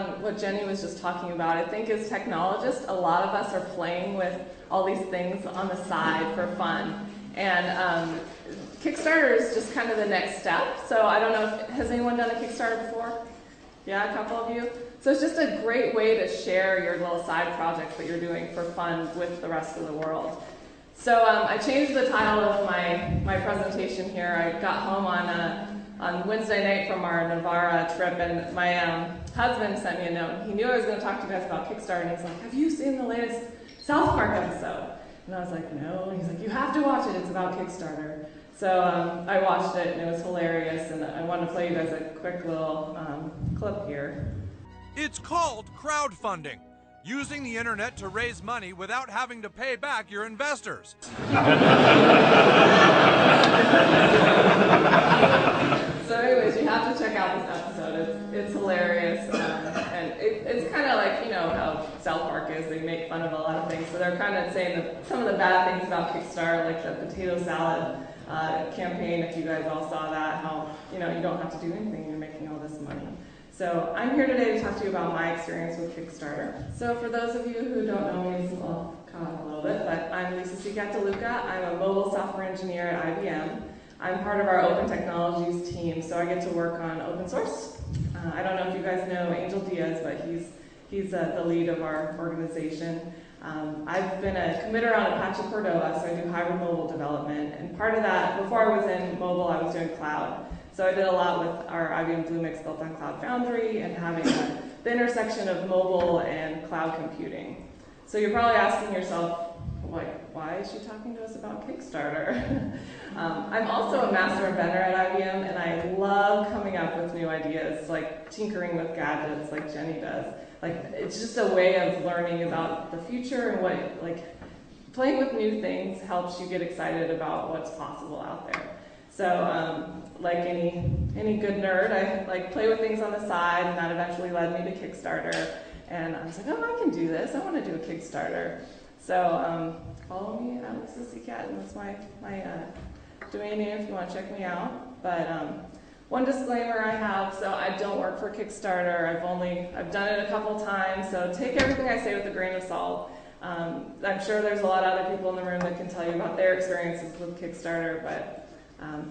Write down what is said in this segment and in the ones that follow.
on what Jenny was just talking about. I think as technologists, a lot of us are playing with all these things on the side for fun. And Kickstarter is just kind of the next step. So I don't know, has anyone done a Kickstarter before? Yeah, a couple of you? So it's just a great way to share your little side projects that you're doing for fun with the rest of the world. So I changed the title of my presentation here. I got home on Wednesday night from our Navarra trip, and my husband sent me a note. He knew I was going to talk to you guys about Kickstarter, and he's like, have you seen the latest South Park episode? And I was like, no. And he's like, you have to watch it. It's about Kickstarter. So I watched it, and it was hilarious, and I wanted to play you guys a quick little clip here. It's called crowdfunding, using the internet to raise money without having to pay back your investors. So anyways, you have to check out this episode. It's hilarious, and it's kind of like, you know, how South Park is. They make fun of a lot of things, so they're kind of saying that some of the bad things about Kickstarter, like the potato salad campaign, if you guys all saw that, how, you know, you don't have to do anything, you're making all this money. So I'm here today to talk to you about my experience with Kickstarter. So for those of you who don't know me, well, kind of a little bit, but I'm Seacat DeLuca. I'm a mobile software engineer at IBM. I'm part of our Open Technologies team, so I get to work on open source. I don't know if you guys know Angel Diaz, but he's the lead of our organization. I've been a committer on Apache Cordova, so I do hybrid mobile development. And part of that, before I was in mobile, I was doing cloud. So I did a lot with our IBM Bluemix built on Cloud Foundry and having the intersection of mobile and cloud computing. So you're probably asking yourself, like, why is she talking to us about Kickstarter? I'm also a master inventor at IBM, and I love coming up with new ideas, like tinkering with gadgets like Jenny does. Like, it's just a way of learning about the future, and what, like, playing with new things helps you get excited about what's possible out there. So, like any good nerd, I like play with things on the side, and that eventually led me to Kickstarter. And I was like, oh, I can do this. I want to do a Kickstarter. So follow me at Seacat, and that's my domain name if you want to check me out. But one disclaimer I have: so I don't work for Kickstarter. I've done it a couple times, so take everything I say with a grain of salt. I'm sure there's a lot of other people in the room that can tell you about their experiences with Kickstarter, but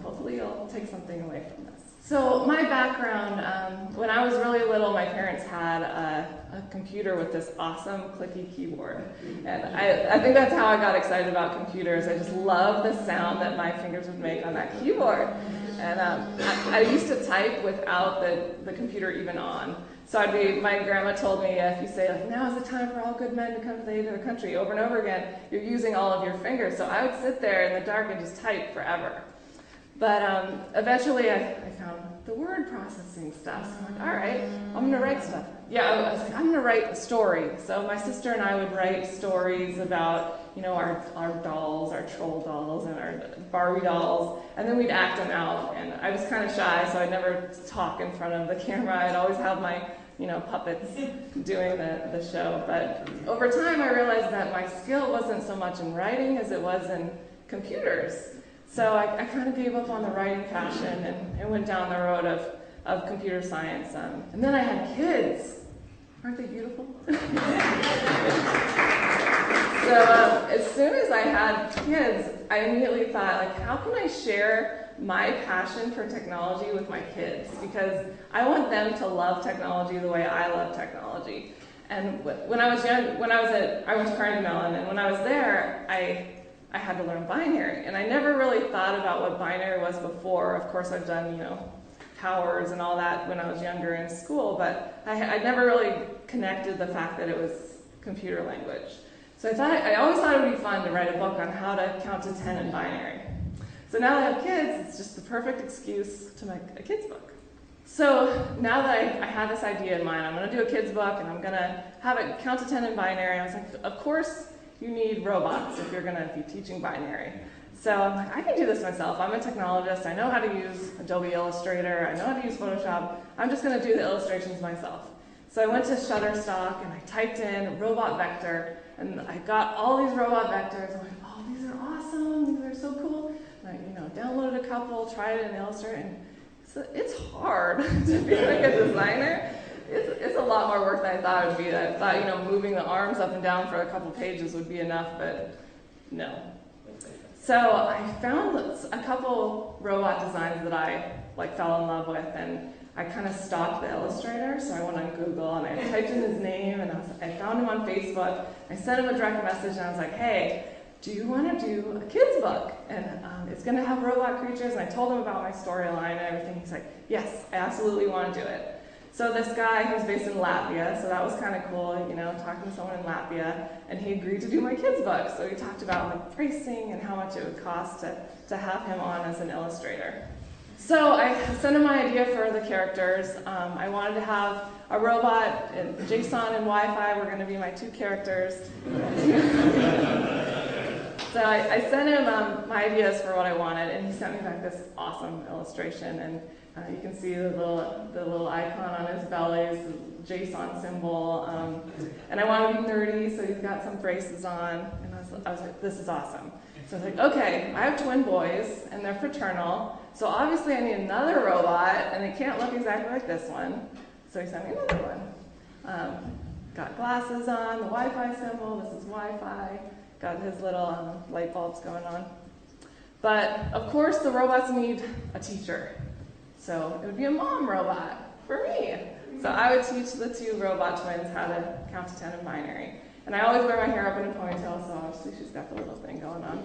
hopefully you'll take something away from this. So my background, when I was really little, my parents had a computer with this awesome clicky keyboard. And I think that's how I got excited about computers. I just love the sound that my fingers would make on that keyboard. And I used to type without the computer even on. So my grandma told me, if you say, like, now is the time for all good men to come to the aid of the country, over and over again, you're using all of your fingers. So I would sit there in the dark and just type forever. But eventually I found the word processing stuff. So I'm like, all right, I'm gonna write stuff. Yeah, I was like, I'm gonna write a story. So my sister and I would write stories about, you know, our dolls, our troll dolls and our Barbie dolls, and then we'd act them out. And I was kind of shy, so I'd never talk in front of the camera. I'd always have my, you know, puppets doing the show. But over time I realized that my skill wasn't so much in writing as it was in computers. So I kind of gave up on the writing passion and went down the road of computer science. And then I had kids. Aren't they beautiful? So as soon as I had kids, I immediately thought, like, how can I share my passion for technology with my kids? Because I want them to love technology the way I love technology. And when I was young, I went to Carnegie Mellon, and when I was there, I had to learn binary, and I never really thought about what binary was before. Of course, I've done, you know, powers and all that when I was younger in school, but I never really connected the fact that it was computer language. So I always thought it would be fun to write a book on how to count to 10 in binary. So now that I have kids, it's just the perfect excuse to make a kid's book. So now that I had this idea in mind, I'm going to do a kid's book, and I'm going to have it count to 10 in binary. I was like, of course, you need robots if you're going to be teaching binary. So I'm like, I can do this myself. I'm a technologist. I know how to use Adobe Illustrator. I know how to use Photoshop. I'm just going to do the illustrations myself. So I went to Shutterstock, and I typed in robot vector, and I got all these robot vectors. I'm like, oh, these are awesome. These are so cool. And I, you know, downloaded a couple, tried it in Illustrator, and it's hard to be like a designer. It's a lot lot more work than I thought it would be. I thought, you know, moving the arms up and down for a couple pages would be enough, but no. So I found a couple robot designs that I fell in love with, and I kind of stalked the illustrator. So I went on Google and I typed in his name, and I found him on Facebook. I sent him a direct message, and I was like, hey, do you want to do a kid's book? And it's going to have robot creatures. And I told him about my storyline and everything. He's like, yes, I absolutely want to do it. So this guy, who's based in Latvia, so that was kind of cool, you know, talking to someone in Latvia, and he agreed to do my kid's book. So we talked about like pricing and how much it would cost to have him on as an illustrator. So I sent him my idea for the characters. I wanted to have a robot, and JSON and Wi-Fi were going to be my two characters. So I sent him my ideas for what I wanted, and he sent me back this awesome illustration. And you can see the little icon on his belly is the JSON symbol. And I want to be nerdy, so he's got some braces on. And I was like, this is awesome. So I was like, okay, I have twin boys, and they're fraternal. So obviously I need another robot, and they can't look exactly like this one. So he sent me another one. Got glasses on, the Wi-Fi symbol, this is Wi-Fi. Got his little light bulbs going on. But of course the robots need a teacher. So it would be a mom robot for me. So I would teach the two robot twins how to count to 10 in binary. And I always wear my hair up in a ponytail, so obviously she's got the little thing going on.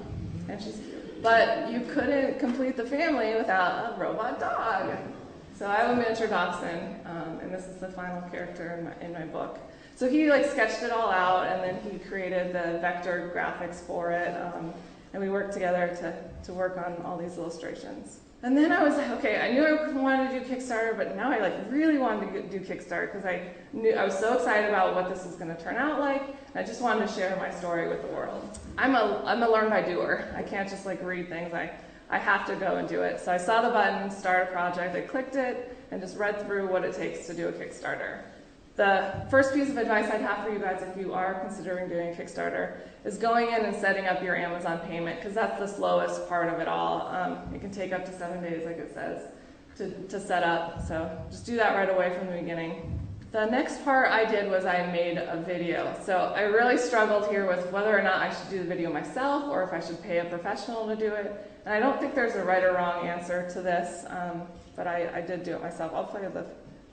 And she's cute. But you couldn't complete the family without a robot dog. So I have a miniature dachshund, and this is the final character in my book. So he sketched it all out, and then he created the vector graphics for it, and we worked together to work on all these illustrations. And then I was like, okay, I knew I wanted to do Kickstarter, but now I really wanted to do Kickstarter because I was so excited about what this was going to turn out like, and I just wanted to share my story with the world. I'm a learn by doer. I can't just read things. I have to go and do it. So I saw the button, start a project, I clicked it, and just read through what it takes to do a Kickstarter. The first piece of advice I'd have for you guys if you are considering doing a Kickstarter is going in and setting up your Amazon payment, because that's the slowest part of it all. It can take up to 7 days, like it says, to set up. So just do that right away from the beginning. The next part I did was I made a video. So I really struggled here with whether or not I should do the video myself or if I should pay a professional to do it. And I don't think there's a right or wrong answer to this, but I did do it myself. I'll play the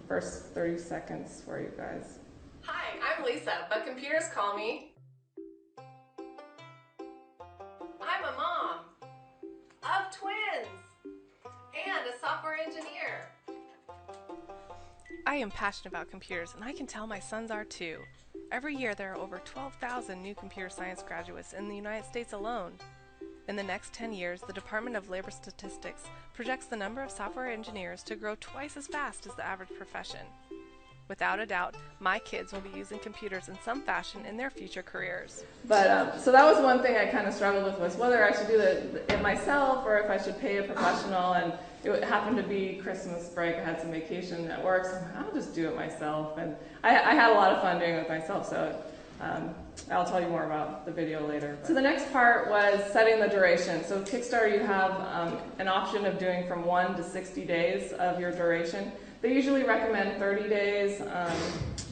first 30 seconds for you guys. Hi, I'm Lisa, but computers call me. I'm a mom of twins and a software engineer. I am passionate about computers, and I can tell my sons are too. Every year there are over 12,000 new computer science graduates in the United States alone. In the next 10 years, the Department of Labor Statistics projects the number of software engineers to grow twice as fast as the average profession. Without a doubt, my kids will be using computers in some fashion in their future careers. But so that was one thing I kind of struggled with, was whether I should do it myself or if I should pay a professional. And it happened to be Christmas break. I had some vacation at work, so I'm like, I'll just do it myself. And I had a lot of fun doing it myself, so I'll tell you more about the video later. So the next part was setting the duration. So Kickstarter, you have an option of doing from 1 to 60 days of your duration. They usually recommend 30 days.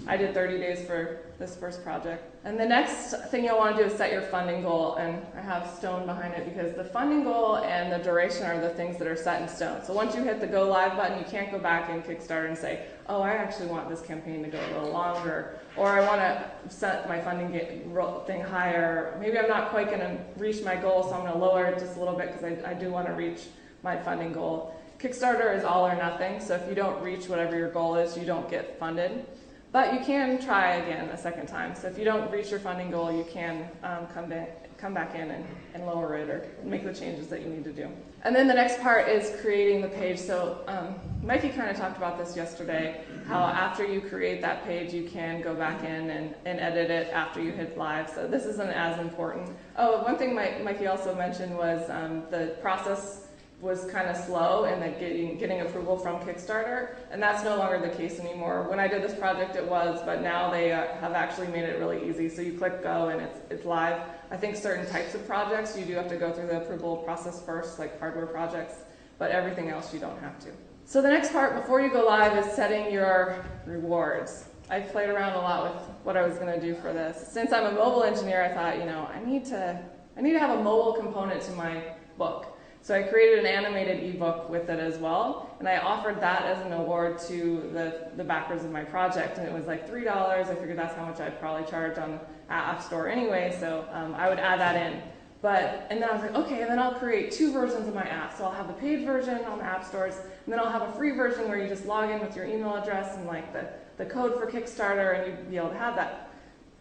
I did 30 days for this first project. And the next thing you'll want to do is set your funding goal. And I have stone behind it because the funding goal and the duration are the things that are set in stone. So once you hit the go live button, you can't go back in Kickstarter and say, oh, I actually want this campaign to go a little longer, or I want to set my funding thing higher. Maybe I'm not quite going to reach my goal, so I'm going to lower it just a little bit because I do want to reach my funding goal. Kickstarter is all or nothing, so if you don't reach whatever your goal is, you don't get funded. But you can try again a second time. So if you don't reach your funding goal, you can come back in and lower it or make the changes that you need to do. And then the next part is creating the page. So Mikey kind of talked about this yesterday, how after you create that page, you can go back in and edit it after you hit live. So this isn't as important. Oh, one thing Mikey also mentioned was the process was kind of slow in that getting approval from Kickstarter, and that's no longer the case anymore. When I did this project, it was, but now they have actually made it really easy. So you click go and it's live. I think certain types of projects you do have to go through the approval process first, like hardware projects, but everything else you don't have to. So the next part before you go live is setting your rewards. I played around a lot with what I was going to do for this. Since I'm a mobile engineer, I thought, I need to have a mobile component to my book. So I created an animated ebook with it as well, and I offered that as an award to the backers of my project, and it was like $3. I figured that's how much I'd probably charge on the App Store anyway, so I would add that in. And then I was like, okay, and then I'll create 2 versions of my app. So I'll have the paid version on the app stores, and then I'll have a free version where you just log in with your email address and like the code for Kickstarter, and you'd be able to have that.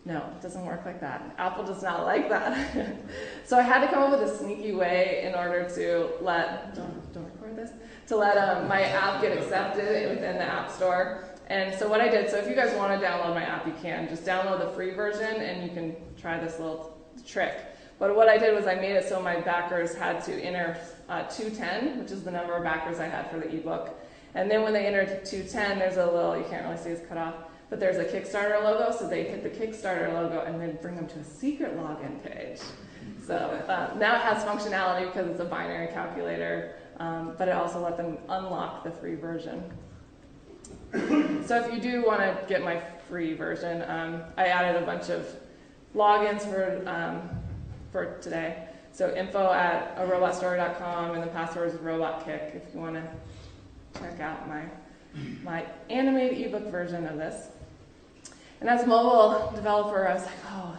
No, it doesn't work like that. Apple does not like that. So I had to come up with a sneaky way in order to let, don't record this, to let my app get accepted within the App Store. And so what I did, so if you guys want to download my app, you can. Just download the free version and you can try this little trick. But what I did was I made it so my backers had to enter 210, which is the number of backers I had for the ebook. And then when they entered 210, there's a little, you can't really see it's cut off, but there's a Kickstarter logo, so they hit the Kickstarter logo and then bring them to a secret login page. So now it has functionality because it's a binary calculator, but it also let them unlock the free version. So if you do want to get my free version, I added a bunch of logins for today. So info@arobotstory.com, and the password is robotkick if you want to check out my animated ebook version of this. And as a mobile developer, I was like, oh,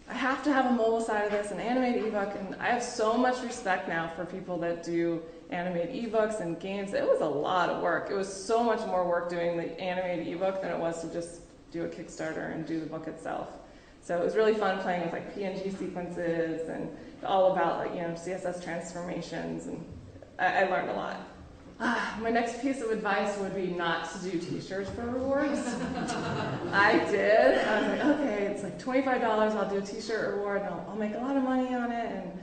I have to have a mobile side of this, an animated ebook, and I have so much respect now for people that do animated ebooks and games. It was a lot of work. It was so much more work doing the animated ebook than it was to just do a Kickstarter and do the book itself. So it was really fun playing with like PNG sequences and all about like, CSS transformations, and I learned a lot. My next piece of advice would be not to do t-shirts for rewards. I did. I was like, okay, it's like $25, I'll do a t-shirt reward, and I'll make a lot of money on it. And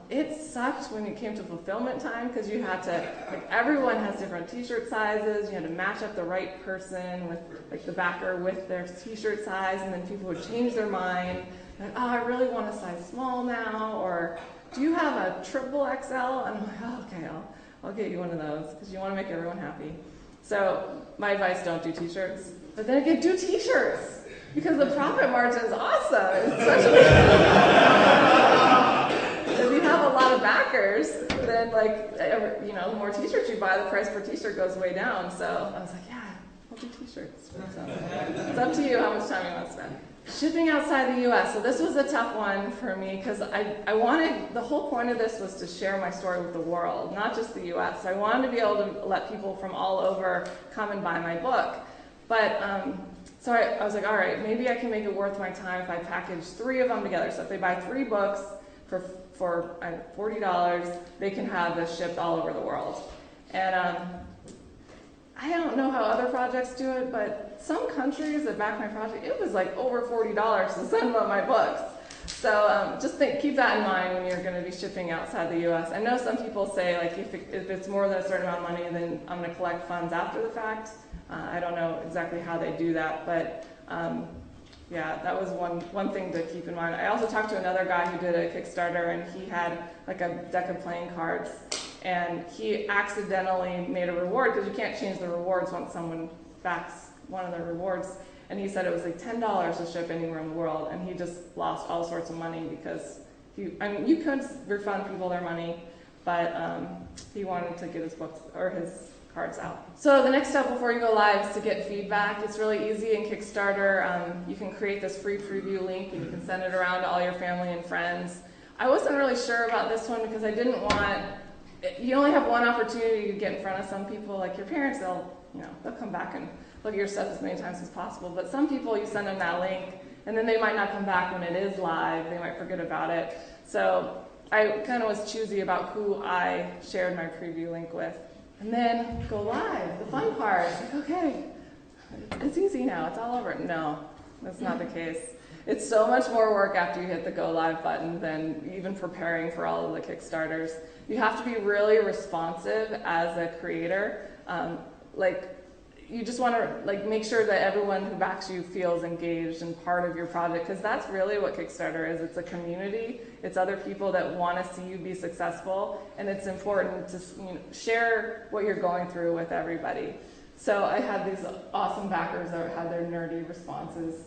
it sucked when it came to fulfillment time, because you had to, like, everyone has different t-shirt sizes. You had to match up the right person with, like, the backer with their t-shirt size, and then people would change their mind. Like, oh, I really want a size small now, or do you have a triple XL? And I'm like, oh, okay, I'll get you one of those, because you want to make everyone happy. So my advice, don't do t-shirts. But then again, do t-shirts, because the profit margin is awesome. It's such if you have a lot of backers, then the more t-shirts you buy, the price per t-shirt goes way down. So I was like, yeah, I'll do t-shirts. So it's up to you how much time you want to spend. Shipping outside the US. So this was a tough one for me, because I wanted, the whole point of this was to share my story with the world, not just the US. I wanted to be able to let people from all over come and buy my book. But so I was like, all right, maybe I can make it worth my time if I package 3 of them together. So if they buy 3 books for $40, they can have this shipped all over the world. And I don't know how other projects do it, but some countries that back my project, it was like over $40 to send them my books. So just keep that in mind when you're going to be shipping outside the U.S. I know some people say, like, if it's more than a certain amount of money, then I'm going to collect funds after the fact. I don't know exactly how they do that, but yeah, that was one thing to keep in mind. I also talked to another guy who did a Kickstarter, and he had like a deck of playing cards, and he accidentally made a reward, because you can't change the rewards once someone backs one of the rewards. And he said it was like $10 to ship anywhere in the world, and he just lost all sorts of money because you could refund people their money, but he wanted to get his books or his cards out. So the next step before you go live is to get feedback. It's really easy in Kickstarter. You can create this free preview link, and you can send it around to all your family and friends. I wasn't really sure about this one because I didn't want. You only have one opportunity to get in front of some people, like your parents. They'll come back and look at your stuff as many times as possible. But some people, you send them that link, and then they might not come back when it is live. They might forget about it. So I kind of was choosy about who I shared my preview link with. And then go live, the fun part. It's like, okay, it's easy now. It's all over. No, that's not the case. It's so much more work after you hit the go live button than even preparing for all of the Kickstarters. You have to be really responsive as a creator. You just want to make sure that everyone who backs you feels engaged and part of your project, because that's really what Kickstarter is. It's a community. It's other people that want to see you be successful, and it's important to share what you're going through with everybody. So I had these awesome backers that had their nerdy responses,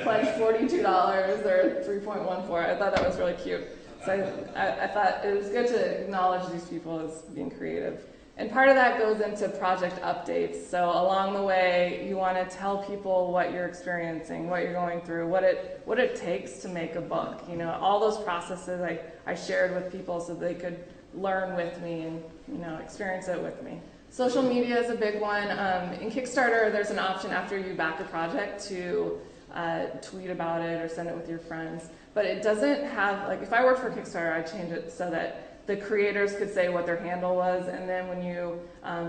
pledged $42 or 3.14. I thought that was really cute. So I thought it was good to acknowledge these people as being creative. And part of that goes into project updates. So along the way, you want to tell people what you're experiencing, what you're going through, what it takes to make a book. All those processes I shared with people so they could learn with me and experience it with me. Social media is a big one. In Kickstarter, there's an option after you back a project to tweet about it or send it with your friends. But it doesn't have, if I worked for Kickstarter, I'd change it so that the creators could say what their handle was, and then when you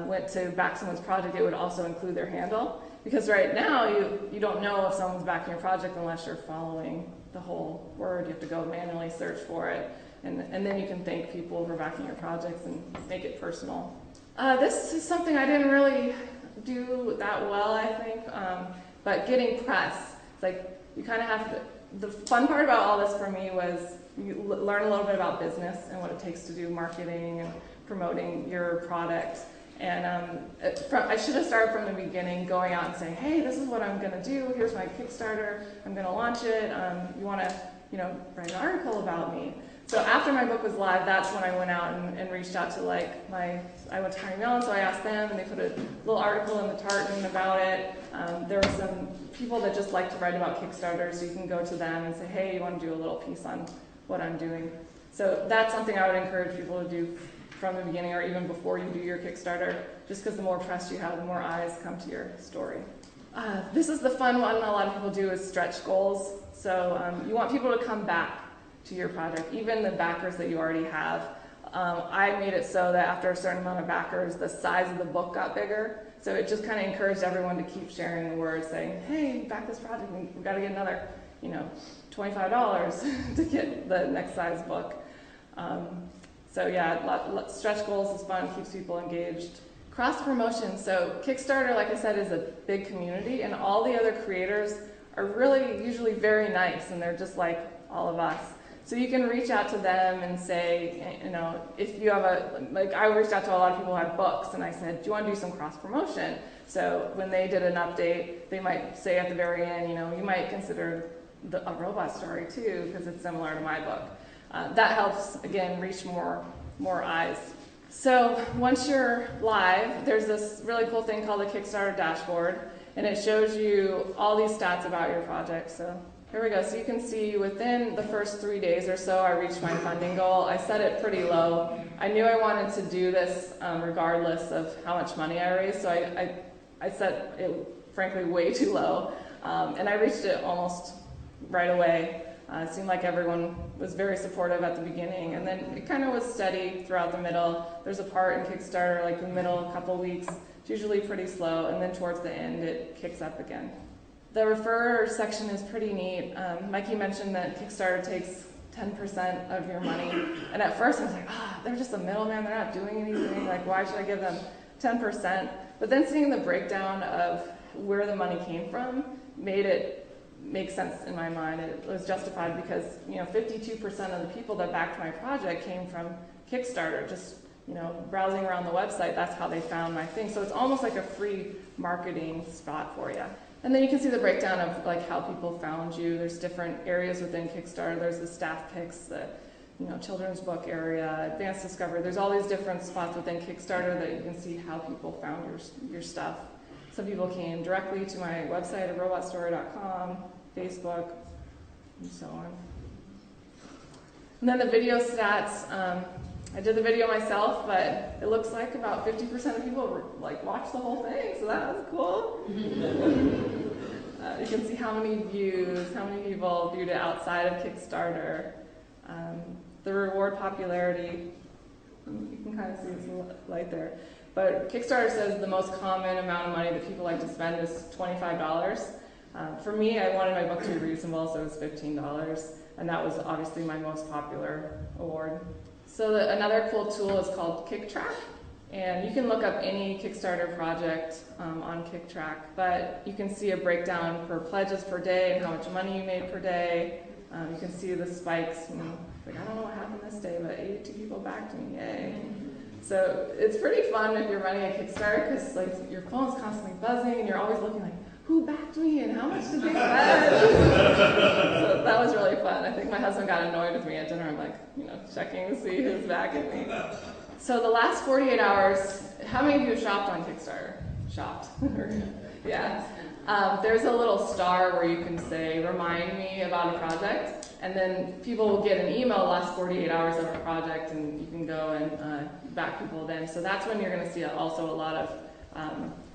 went to back someone's project, it would also include their handle. Because right now, you don't know if someone's backing your project unless you're following the whole word. You have to go manually search for it, and then you can thank people for backing your projects and make it personal. This is something I didn't really do that well, I think, but getting press. It's you kind of have to, the fun part about all this for me was you learn a little bit about business and what it takes to do marketing and promoting your product. And I should have started from the beginning, going out and saying, hey, this is what I'm going to do. Here's my Kickstarter. I'm going to launch it. You want to, write an article about me. So after my book was live, that's when I went out and reached out to I went to Carnegie Mellon, so I asked them, and they put a little article in the Tartan about it. There were some people that just like to write about Kickstarter, so you can go to them and say, hey, you want to do a little piece on what I'm doing. So that's something I would encourage people to do from the beginning or even before you do your Kickstarter, just because the more press you have, the more eyes come to your story. This is the fun one a lot of people do is stretch goals. So you want people to come back to your project, even the backers that you already have. I made it so that after a certain amount of backers, the size of the book got bigger. So it just kind of encouraged everyone to keep sharing the word, saying, hey, back this project, we've got to get another, $25 to get the next size book. So yeah, stretch goals is fun, keeps people engaged. Cross promotion, so Kickstarter, like I said, is a big community, and all the other creators are really usually very nice, and they're just like all of us. So you can reach out to them and say, if you have I reached out to a lot of people who had books, and I said, do you want to do some cross-promotion? So when they did an update, they might say at the very end, you might consider a robot story too, because it's similar to my book. That helps, again, reach more eyes. So once you're live, there's this really cool thing called the Kickstarter dashboard, and it shows you all these stats about your project. So here we go. So you can see within the first 3 days or so, I reached my funding goal. I set it pretty low. I knew I wanted to do this regardless of how much money I raised, so I set it, frankly, way too low. And I reached it almost right away. It seemed like everyone was very supportive at the beginning, and then it kind of was steady throughout the middle. There's a part in Kickstarter, like the middle couple weeks, it's usually pretty slow, and then towards the end it kicks up again. The refer section is pretty neat. Mikey mentioned that Kickstarter takes 10% of your money, and at first I was like, they're just a middleman, they're not doing anything, why should I give them 10%? But then seeing the breakdown of where the money came from made it make sense in my mind. It was justified because 52% of the people that backed my project came from Kickstarter. Just browsing around the website, that's how they found my thing. So it's almost like a free marketing spot for you. And then you can see the breakdown of how people found you. There's different areas within Kickstarter. There's the staff picks, the children's book area, advanced discovery. There's all these different spots within Kickstarter that you can see how people found your stuff. Some people came directly to my website at robotstory.com, Facebook, and so on. And then the video stats. I did the video myself, but it looks like about 50% of people watched the whole thing, so that was cool. You can see how many views, how many people viewed it outside of Kickstarter. The reward popularity, you can kind of see it's light there. But Kickstarter says the most common amount of money that people like to spend is $25. For me, I wanted my book to be reasonable, so it was $15, and that was obviously my most popular award. So another cool tool is called KickTrack, and you can look up any Kickstarter project on KickTrack, but you can see a breakdown per pledges per day and how much money you made per day. You can see the spikes. I don't know what happened this day, but 82 people backed me, yay. So it's pretty fun if you're running a Kickstarter because like your phone's constantly buzzing and you're always looking like, who backed me and how much did they spend? So that was really fun. I think my husband got annoyed with me at dinner. I'm like, checking to see who's backing me. So the last 48 hours, how many of you have shopped on Kickstarter? Shopped? Yeah. There's a little star where you can say, remind me about a project, and then people will get an email the last 48 hours of a project, and you can go and back people then. So that's when you're going to see also a lot of,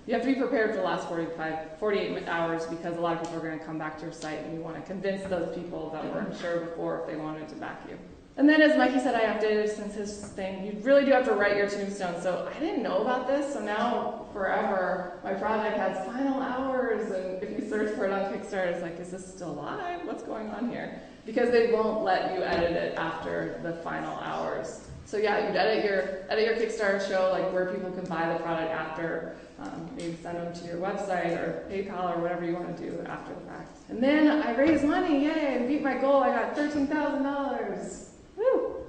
you have to be prepared for the last 48 hours because a lot of people are going to come back to your site, and you want to convince those people that weren't sure before if they wanted to back you. And then as Mikey said, I updated since his thing, you really do have to write your tombstone. So I didn't know about this, so now forever, my project has final hours, and if you search for it on Kickstarter, it's like, is this still live? What's going on here? Because they won't let you edit it after the final hours. So yeah, you'd edit your Kickstarter show, like where people can buy the product after, maybe send them to your website or PayPal or whatever you want to do after the fact. And then I raised money, yay, and beat my goal. I got $13,000. Woo!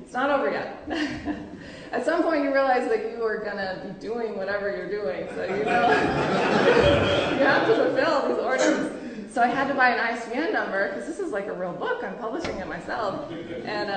It's not over yet. At some point you realize that you are going to be doing whatever you're doing, so you have to fulfill these orders. So I had to buy an ISBN number, because this is like a real book. I'm publishing it myself. And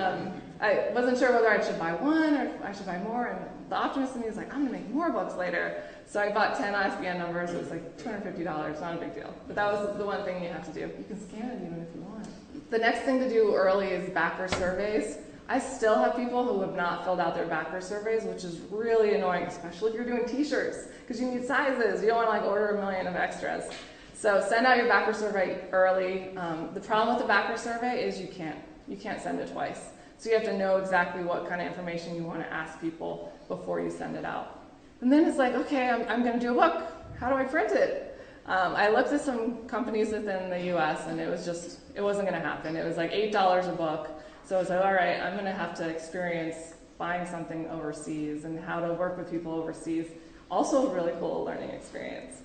I wasn't sure whether I should buy one or if I should buy more, and the optimist in me was like, I'm going to make more books later. So I bought 10 ISBN numbers. It was like $250, not a big deal. But that was the one thing you have to do. You can scan it even if you want. The next thing to do early is backer surveys. I still have people who have not filled out their backer surveys, which is really annoying, especially if you're doing t-shirts, because you need sizes. You don't want to like order a million of extras. So send out your backer survey early. The problem with the backer survey is you can't send it twice. So you have to know exactly what kind of information you want to ask people before you send it out. And then it's like, okay, I'm going to do a book. How do I print it? I looked at some companies within the US, and it wasn't going to happen. It was like $8 a book. So I was like, all right, I'm going to have to experience buying something overseas and how to work with people overseas. Also a really cool learning experience.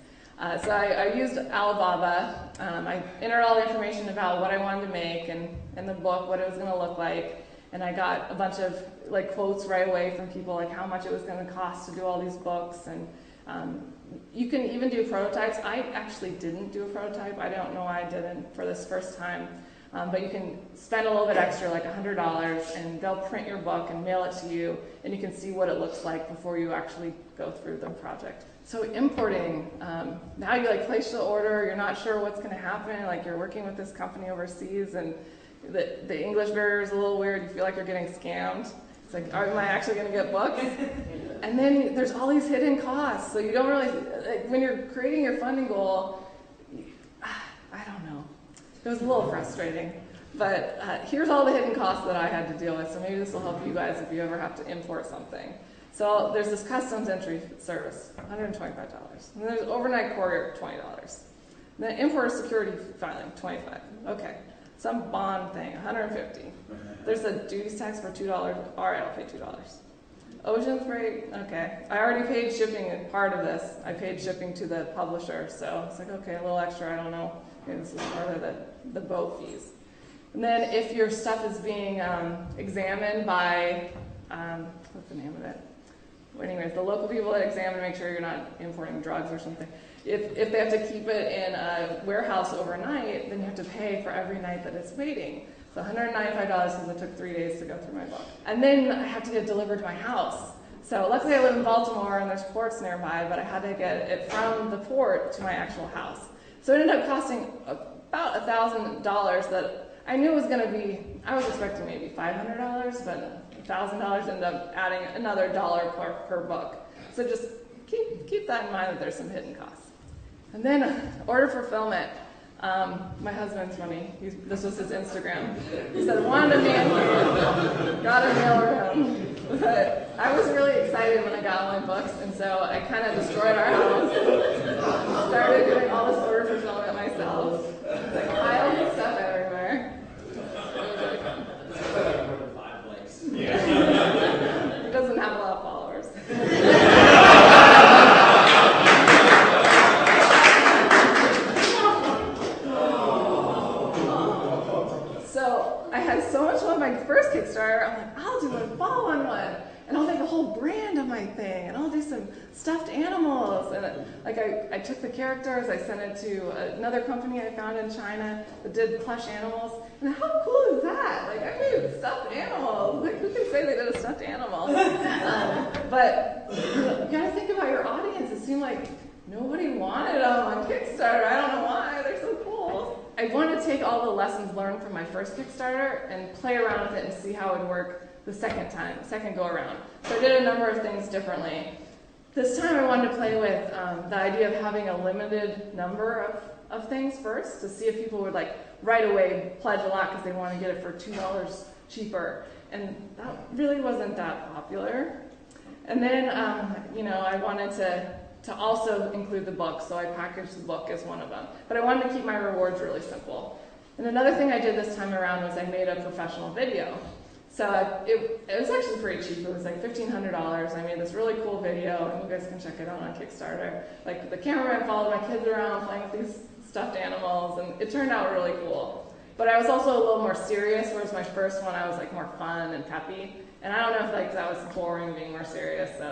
So I used Alibaba. I entered all the information about what I wanted to make and the book, what it was going to look like. And I got a bunch of like quotes right away from people, like how much it was going to cost to do all these books. And you can even do prototypes. I actually didn't do a prototype. I don't know why I didn't for this first time. But you can spend a little bit extra, like $100, and they'll print your book and mail it to you, and you can see what it looks like before you actually go through the project. So importing, now you like place the order, you're not sure what's going to happen, like you're working with this company overseas, and the English barrier is a little weird. You feel like you're getting scammed. It's like, am I actually going to get books? And then there's all these hidden costs, so you don't really, like, when you're creating your funding goal, I don't know. It was a little frustrating, but here's all the hidden costs that I had to deal with, so maybe this will help you guys if you ever have to import something. So there's this customs entry service, $125. And there's overnight courier, $20. And then importer security filing, $25. Okay. Some bond thing, $150. There's a duties tax for $2. All right, I'll pay $2. Ocean freight, okay. I already paid shipping as part of this. I paid shipping to the publisher, so it's like, okay, a little extra, I don't know. Maybe this is part of the boat fees. And then if your stuff is being examined by, what's the name of it? Well, anyways, the local people that examine to make sure you're not importing drugs or something. If they have to keep it in a warehouse overnight, then you have to pay for every night that it's waiting. So $195 because it took 3 days to go through my book. And then I have to get it delivered to my house. So luckily I live in Baltimore and there's ports nearby, but I had to get it from the port to my actual house. So it ended up costing about $1,000 that I knew was going to be, I was expecting maybe $500, but $1,000 ended up adding another dollar per book. So just keep that in mind that there's some hidden costs. And then order fulfillment. My husband's funny. This was his Instagram. He said, wanted a mail, got a mailer home. But I was really excited when I got all my books, and so I kind of destroyed our house. Started doing all this order fulfillment myself. It's like piles of stuff everywhere. He doesn't have a lot of followers. So I had so much fun with my first Kickstarter. I'm like, I'll do a follow-on one. and I'll make a whole brand of my thing, and I'll do some stuffed animals. And I took the characters, I sent it to another company I found in China that did plush animals. And how cool is that? Like, I made stuffed animals. Like, who can say they did a stuffed animal? But you gotta think about your audience. It seemed like nobody wanted them on Kickstarter. I don't know why. They're so cool. I wanted to take all the lessons learned from my first Kickstarter and play around with it and see how it would work the second go around. So I did a number of things differently. This time I wanted to play with the idea of having a limited number of things first to see if people would like right away pledge a lot because they want to get it for $2 cheaper. And that really wasn't that popular. And then, I wanted to also include the book, so I packaged the book as one of them. But I wanted to keep my rewards really simple. And another thing I did this time around was I made a professional video. So it was actually pretty cheap. It was like $1,500. I made this really cool video, and you guys can check it out on Kickstarter. Like, the cameraman followed my kids around playing with these stuffed animals, and it turned out really cool. But I was also a little more serious, whereas my first one I was like more fun and peppy. And I don't know if like that was boring being more serious, so I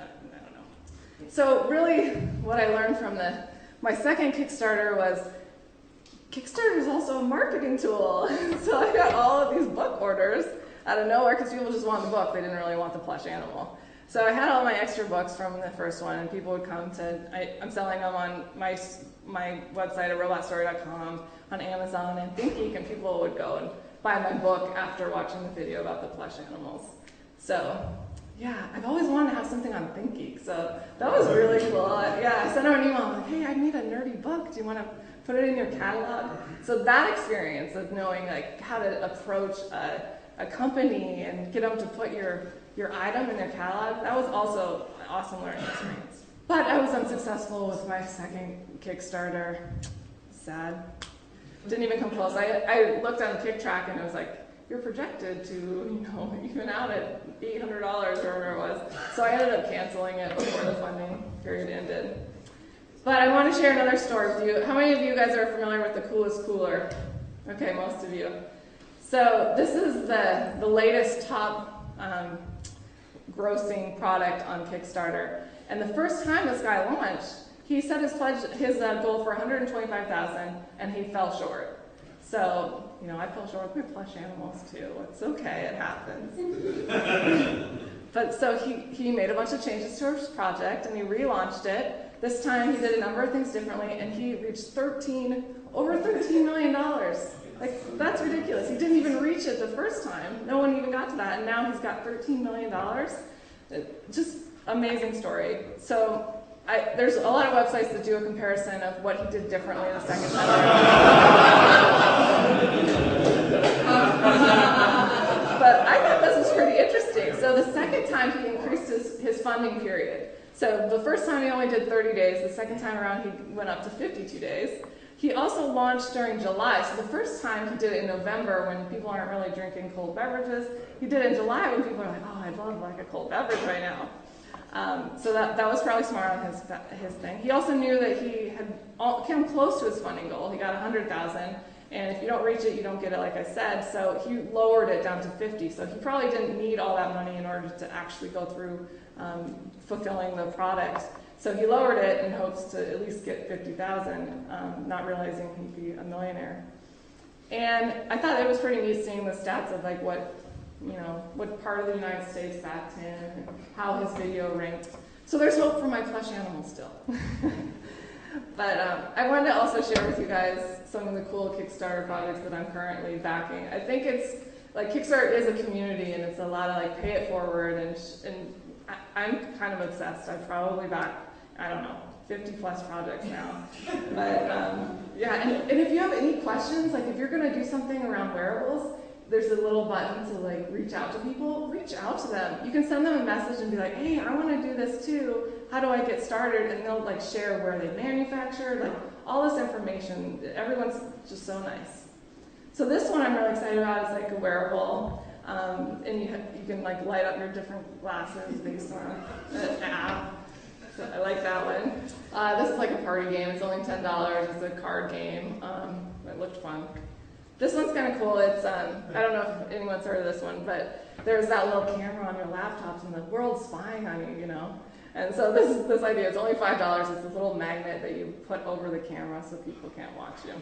don't know. So really what I learned from my second Kickstarter was Kickstarter is also a marketing tool. So I got all of these book orders out of nowhere because people just want the book. They didn't really want the plush animal. So I had all my extra books from the first one, and people would come I'm selling them on my website at robotstory.com, on Amazon and ThinkGeek, and people would go and buy my book after watching the video about the plush animals. So yeah, I've always wanted to have something on ThinkGeek, so that was really cool. I sent out an email, I'm like, hey, I made a nerdy book. Do you want to put it in your catalog? So that experience of knowing like how to approach a company and get them to put your item in their catalog, that was also an awesome learning experience. But I was unsuccessful with my second Kickstarter. Sad. Didn't even come close. I looked on KickTrack and it was like, you're projected to, even out at $800 or whatever it was. So I ended up canceling it before the funding period ended. But I want to share another story with you. How many of you guys are familiar with the Coolest Cooler? Okay, most of you. So this is the latest top grossing product on Kickstarter. And the first time this guy launched, he set his goal for $125,000, and he fell short. So, I fell short with my plush animals too. It's okay, it happens. But so he made a bunch of changes to his project, and he relaunched it. This time he did a number of things differently, and he reached over $13 million. Like, that's ridiculous. He didn't even reach it the first time. No one even got to that, and now he's got $13 million. Just amazing story. So there's a lot of websites that do a comparison of what he did differently the second time around. But I thought this was pretty interesting. So the second time he increased his funding period. So the first time he only did 30 days. The second time around he went up to 52 days. He also launched during July. So the first time he did it in November when people aren't really drinking cold beverages. He did it in July when people are like, oh, I'd love like a cold beverage right now. So that was probably smart on his thing. He also knew that he had come close to his funding goal. He got $100,000, and if you don't reach it, you don't get it, like I said. So he lowered it down to 50. So he probably didn't need all that money in order to actually go through fulfilling the product. So he lowered it in hopes to at least get $50,000, not realizing he'd be a millionaire. And I thought it was pretty neat seeing the stats of like what part of the United States that's in, and how his video ranked. So there's hope for my plush animals still. But I wanted to also share with you guys some of the cool Kickstarter projects that I'm currently backing. I think it's, like, Kickstarter is a community, and it's a lot of, like, pay it forward, and I'm kind of obsessed. I probably back, 50 plus projects now. But yeah, and if you have any questions, like if you're going to do something around wearables, there's a little button to like reach out to people. Reach out to them. You can send them a message and be like, hey, I want to do this too. How do I get started? And they'll like share where they manufactured, like all this information. Everyone's just so nice. So this one I'm really excited about is like a wearable. And you can like light up your different glasses based on an app. So I like that one. This is like a party game. It's only $10. It's a card game. It looked fun. This one's kind of cool. It's I don't know if anyone's heard of this one, but there's that little camera on your laptops, and the world's spying on you, you know. And so this idea is only $5. It's this little magnet that you put over the camera so people can't watch you.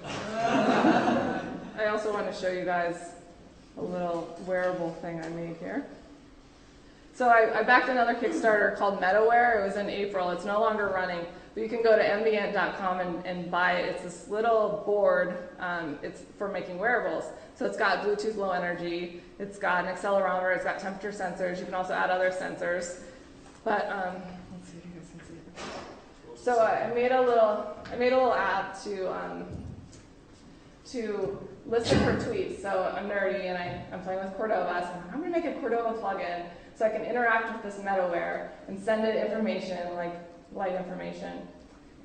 I also want to show you guys a little wearable thing I made here. So I backed another Kickstarter called MetaWear. It was in April. It's no longer running, but you can go to mbient.com and buy it. It's this little board. It's for making wearables. So it's got Bluetooth Low Energy. It's got an accelerometer. It's got temperature sensors. You can also add other sensors. But let's see if you guys can see it. So I made a little app to listen for tweets. So I'm nerdy and I'm playing with Cordova. So I'm going to make a Cordova plugin so I can interact with this MetaWear and send it information, like light information.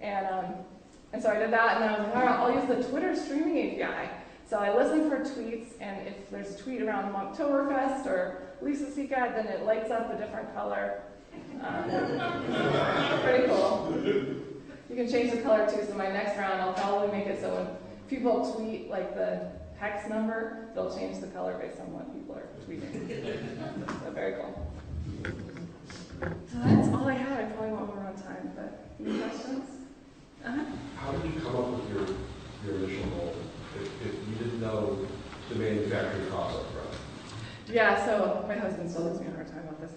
And so I did that, and then I was like, all right, I'll use the Twitter streaming API. So I listen for tweets, and if there's a tweet around Monktoberfest or Lisa Seacat, then it lights up a different color. Pretty cool. You can change the color too, so my next round I'll probably make it so when people tweet like the hex number, they'll change the color based on what people are tweeting. So very cool. So that's all I had. I probably won't over on time, but any questions? How did you come up with your initial goal if you didn't know the manufacturing process, right? Yeah, so my husband still gives me a hard time about this.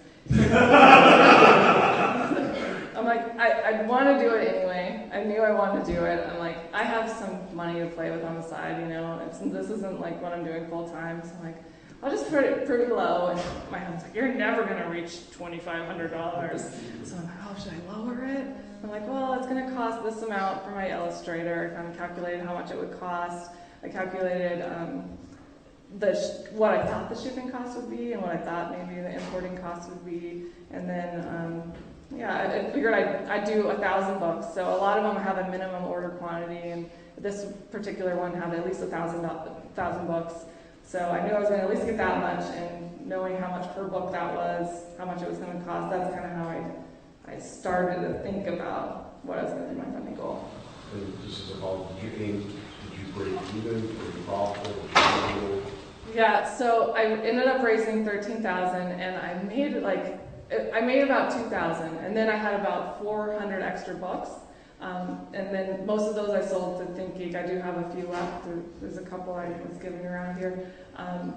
I'm like, I want to do it anyway. I knew I wanted to do it. I'm like, I have some money to play with on the side, you know, and since this isn't like what I'm doing full time, so I'm like, I'll just put it pretty low. And my husband's like, you're never going to reach $2,500. So I'm like, oh, should I lower it? I'm like, well, it's going to cost this amount for my illustrator. I kind of calculated how much it would cost. I calculated what I thought the shipping cost would be and what I thought maybe the importing cost would be. And then, I figured I'd do 1,000 books. So a lot of them have a minimum order quantity, and this particular one had at least 1,000 books. So I knew I was going to at least get that much, and knowing how much per book that was, how much it was going to cost, that's kind of how I started to think about what I was going to do my funding goal. And just as a follow-up, did you break even? Were you profitable? Yeah, so I ended up raising $13,000, and I made about $2,000, and then I had about 400 extra books. And then most of those I sold to ThinkGeek. I do have a few left. There's a couple I was giving around here.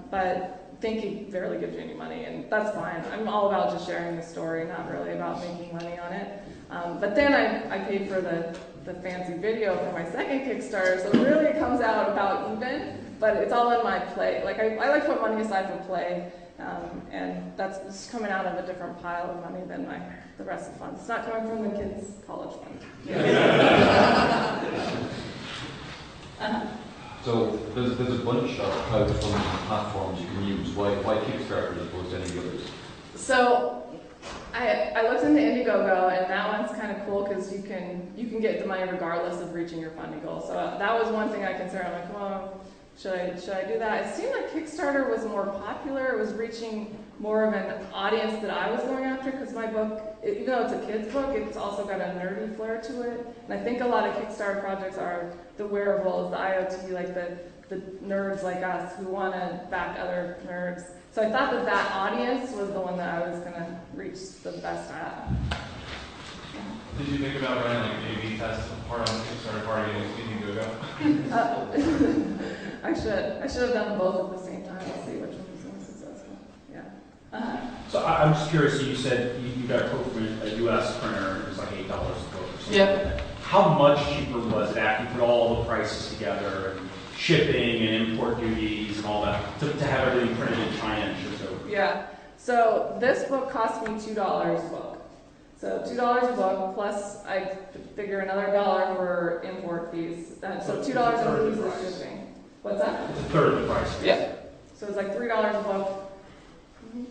But ThinkGeek barely gives you any money, and that's fine. I'm all about just sharing the story, not really about making money on it. But then I paid for the fancy video for my second Kickstarter, so really it comes out about even, but it's all in my play. Like I like to put money aside for play, and that's just coming out of a different pile of money than the rest of the funds. It's not coming from the kids' college fund. So there's a bunch of crowdfunding platforms you can use. Why Kickstarter as opposed to any others? So I looked into Indiegogo, and that one's kind of cool because you can get the money regardless of reaching your funding goal. So that was one thing I considered. I'm like, well, should I do that? It seemed like Kickstarter was more popular. It was reaching more of an audience that I was going after, because my book, even though it's a kid's book, it's also got a nerdy flair to it. And I think a lot of Kickstarter projects are the wearables, the IoT, like the nerds like us who want to back other nerds. So I thought that audience was the one that I was going to reach the best at. Did you think about running like an A/B test part on Kickstarter, part of Indiegogo? I should have done them both at the same time. Let's see which one was more successful. Yeah. So I'm just curious. So you said you got a quote from a U.S. printer. It was like $8 a book or something. Yeah. How much cheaper was it after you put all the prices together, and shipping and import duties and all that, to have everything printed in China and shipped over? Yeah. So this book cost me $2 a book. So $2 a book, plus I figure another $1 for import fees. So $2 a piece of shipping. What's that? It's a third of the price. Yeah. So it's like $3 a book. Mm-hmm.